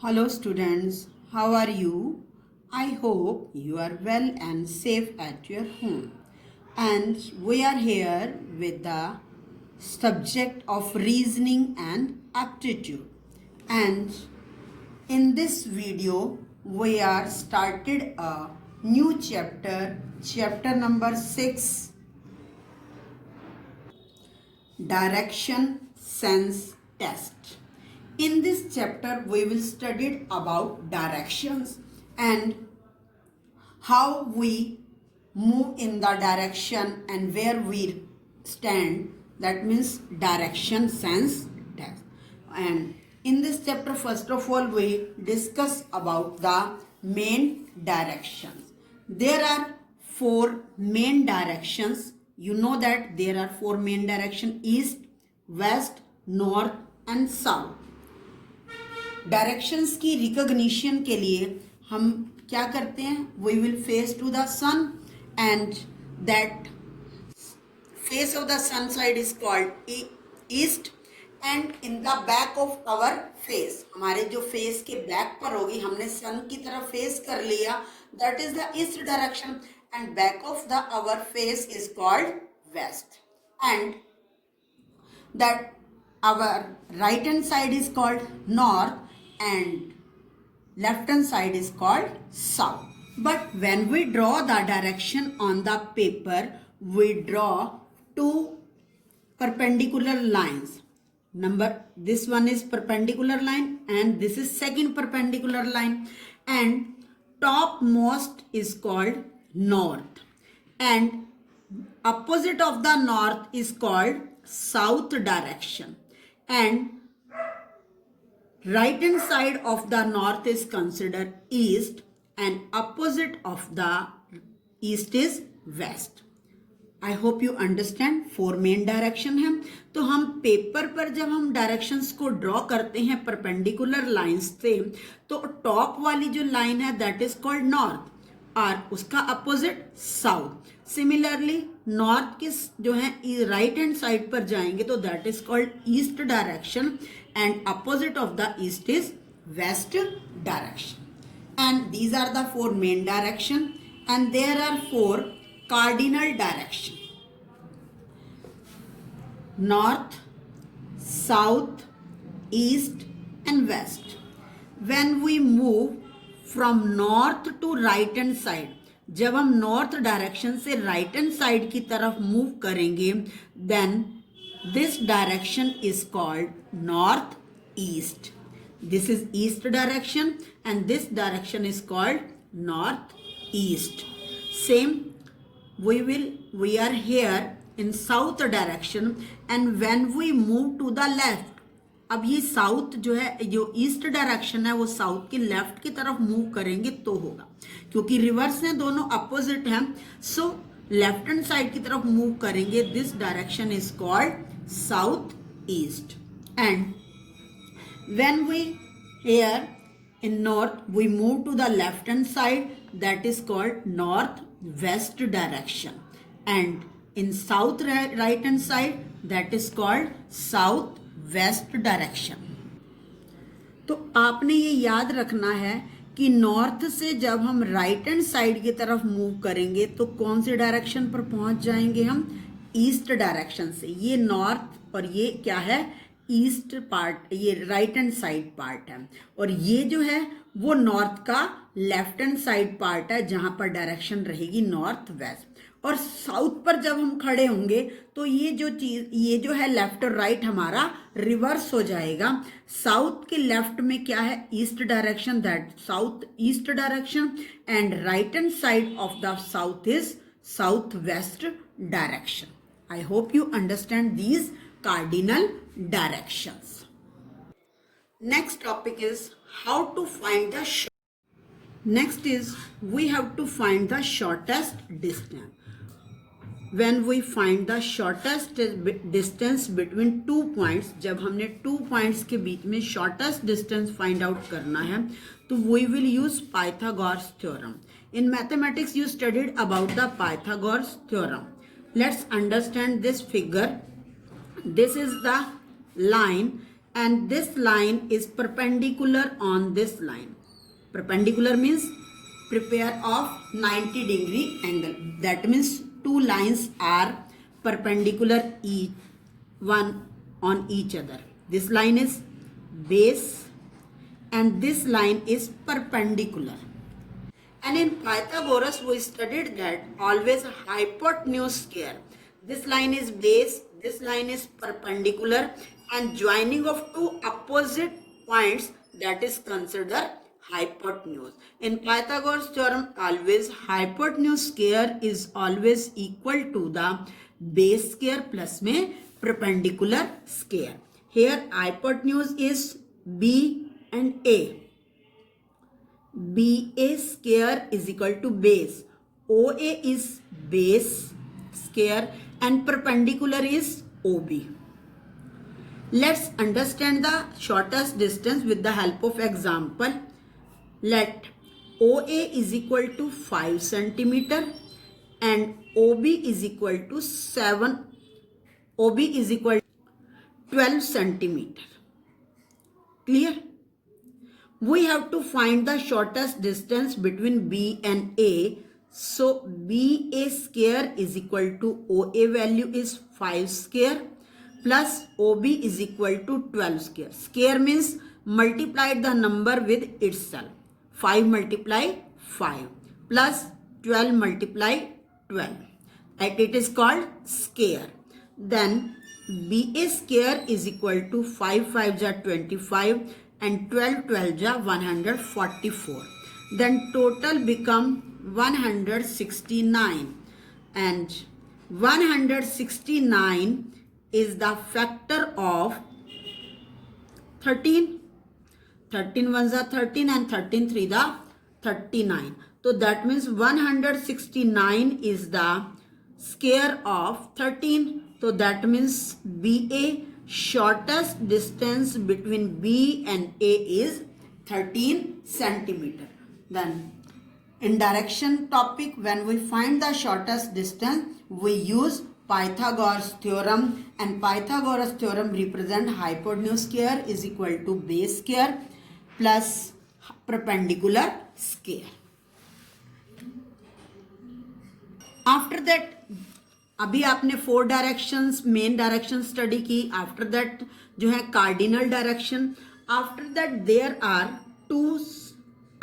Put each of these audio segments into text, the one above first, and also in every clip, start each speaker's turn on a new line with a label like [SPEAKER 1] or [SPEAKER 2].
[SPEAKER 1] Hello students, how are you? I hope you are well and safe at your home. And we are here with the subject of reasoning and aptitude. And in this video, we are started a new chapter, chapter number 6, Direction Sense Test. In this chapter, we will study about directions and how we move in the direction and where we stand. That means direction sense test. And in this chapter, first of all, we discuss about the main directions. There are four main directions. You know that there are four main directions: east, west, north and south. Directions की recognition के लिए हम क्या करते हैं? We will face to the sun and that face of the sun side is called east and in the back of our face, हमारे जो face के बैक पर होगी, हमने सन की तरफ फेस कर लिया, that is the east direction and back of the our face is called west and that our right hand side is called north and left hand side is called south. But when we draw the direction on the paper, we draw two perpendicular lines. This one is perpendicular line and this is second perpendicular line, and topmost is called north and opposite of the north is called south direction. And right hand side of the north is considered east and opposite of the east is west. I hope you understand. Four main direction है. तो हम paper पर जब हम directions को draw करते हैं perpendicular lines से, तो टॉप वाली जो लाइन है दैट इज कॉल्ड नॉर्थ और उसका अपोजिट साउथ. सिमिलरली नॉर्थ की जो है राइट हैंड साइड पर जाएंगे तो that is called east direction and opposite of the east is west direction. And these are the four main direction and there are four cardinal direction: north, south, east and west. When we move from north to right hand side, जब हम north direction से right hand side की तरफ move करेंगे, then this direction is called north east. This is east direction and this direction is called north east. Same we are here in south direction and when we move to the left, अब ये south जो है, जो east direction है वो south के left की तरफ मूव करेंगे तो होगा, क्योंकि रिवर्स हैं दोनों, अपोजिट हैं. सो लेफ्ट हैंड साइड की तरफ मूव करेंगे. This direction is called south east. And when we here in north we move to the left hand side, that is called north west direction. And in south right hand side that is called south west direction. तो आपने ये याद रखना है कि north से जब हम राइट हैंड साइड की तरफ मूव करेंगे तो कौन से डायरेक्शन पर पहुंच जाएंगे? हम ईस्ट डायरेक्शन से. ये नॉर्थ और ये क्या है? ईस्ट पार्ट, ये राइट हैंड साइड पार्ट है, और ये जो है वो नॉर्थ का लेफ्ट हैंड साइड पार्ट है जहां पर डायरेक्शन रहेगी नॉर्थ वेस्ट. और साउथ पर जब हम खड़े होंगे तो ये जो चीज, ये जो है लेफ्ट और राइट हमारा रिवर्स हो जाएगा. साउथ के लेफ्ट में क्या है? East direction, that south east direction, and right hand side of the south is south west direction. I hope you understand these cardinal directions. Next topic is how to find the next is we have to find the shortest distance. When we find the shortest distance between two points, जब हमने two points के बीच में shortest distance find out करना है तो we will use Pythagoras theorem. In mathematics you studied about the Pythagoras theorem. Let's understand this figure. This is the line and this line is perpendicular on this line. Perpendicular means prepare of 90-degree angle. That means two lines are perpendicular each one on each other. This line is base and this line is perpendicular. And in Pythagoras we studied that always hypotenuse square. This line is base, this line is perpendicular, and joining of two opposite points, that is considered hypotenuse. In Pythagoras theorem, always hypotenuse square is always equal to the base square plus में perpendicular square. Here hypotenuse is B and A. BA square is equal to base. OA is base square and perpendicular is OB. Let's understand the shortest distance with the help of example. Let OA is equal to 5 centimeter and OB is equal to 12 centimeter. Clear? We have to find the shortest distance between B and A. So BA square is equal to OA value is 5 square plus OB is equal to 12 square. Square means multiply the number with itself. 5 multiply 5 plus 12 multiply 12. And it is called square. Then BA square is equal to 5 5 are 25 and 12 12 are 144. Then total become 169, and 169 is the factor of 13. 13 ones are 13 and 13 3 are 39. So that means 169 is the square of 13. So that means BA, shortest distance between B and A is 13 centimeter. Then in direction topic, when we find the shortest distance, we use Pythagoras theorem, and Pythagoras theorem represent hypotenuse square is equal to base square plus perpendicular square. After that, अभी आपने 4 directions main direction study की. After that जो है cardinal direction. After that there are 2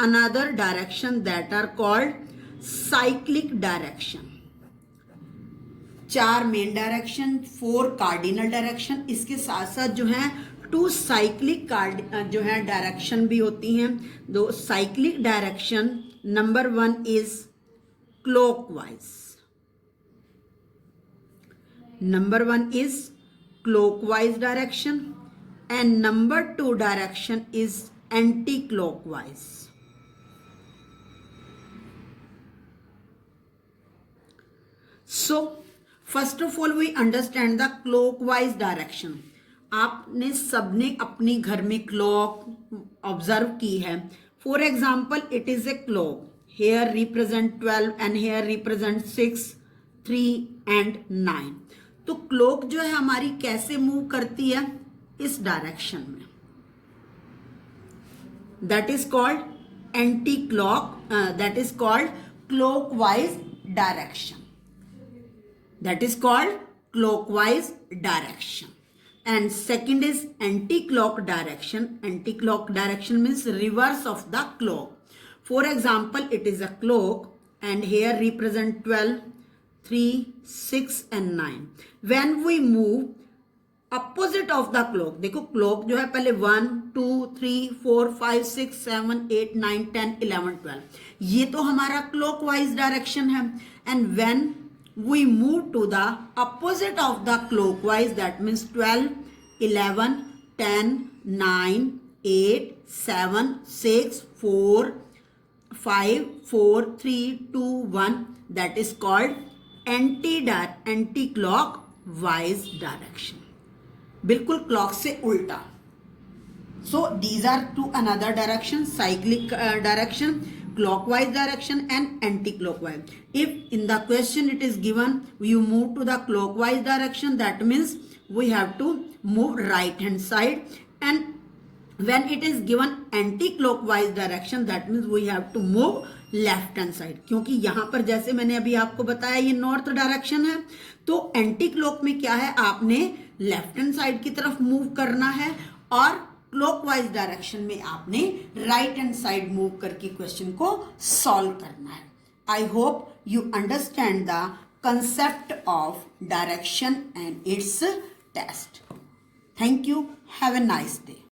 [SPEAKER 1] another direction that are called cyclic direction. 4 main direction, 4 cardinal direction. इसके साथ साथ जो है 2 साइक्लिक जो है डायरेक्शन भी होती हैं. 2 cyclic direction. Number 1 is clockwise. Number 1 is clockwise direction and number 2 direction is anti-clockwise. So first of all we understand the clockwise direction. आपने सबने अपनी घर में क्लॉक ऑब्जर्व की है. For example it is a clock. Here represent 12 and here represent 6, 3 and 9. तो clock जो है हमारी कैसे मूव करती है? इस डायरेक्शन में. That is called anti clock. That is called clockwise direction. That is called clockwise direction. And second is anti-clock direction. Anti-clock direction means reverse of the clock. For example, it is a clock and here represent 12, 3, 6 and 9. When we move opposite of the clock, देखो clock जो है पहले 1, 2, 3, 4, 5, 6, 7, 8, 9, 10, 11, 12. ये तो हमारा clockwise direction है. And when we move to the opposite of the clockwise, that means 12, 11, 10, 9, 8, 7, 6, 4, 5, 4, 3, 2, 1. That is called anti-clockwise direction. बिल्कुल clock से उल्टा. So these are 2 another direction, cyclic direction, clockwise direction and anti-clockwise. If in the question it is given you move to the clockwise direction, that means we have to move right hand side. and when it is given anti-clockwise direction that means we have to move left hand side, क्योंकि यहां पर जैसे मैंने अभी आपको बताया ये north direction है, तो एंटी क्लॉक में क्या है, आपने लेफ्ट हैंड साइड की तरफ मूव करना है और क्लॉकवाइज डायरेक्शन में आपने राइट हैंड साइड मूव करके क्वेश्चन को सॉल्व करना है. I hope you understand the concept of direction and its test. Thank you. Have a nice day.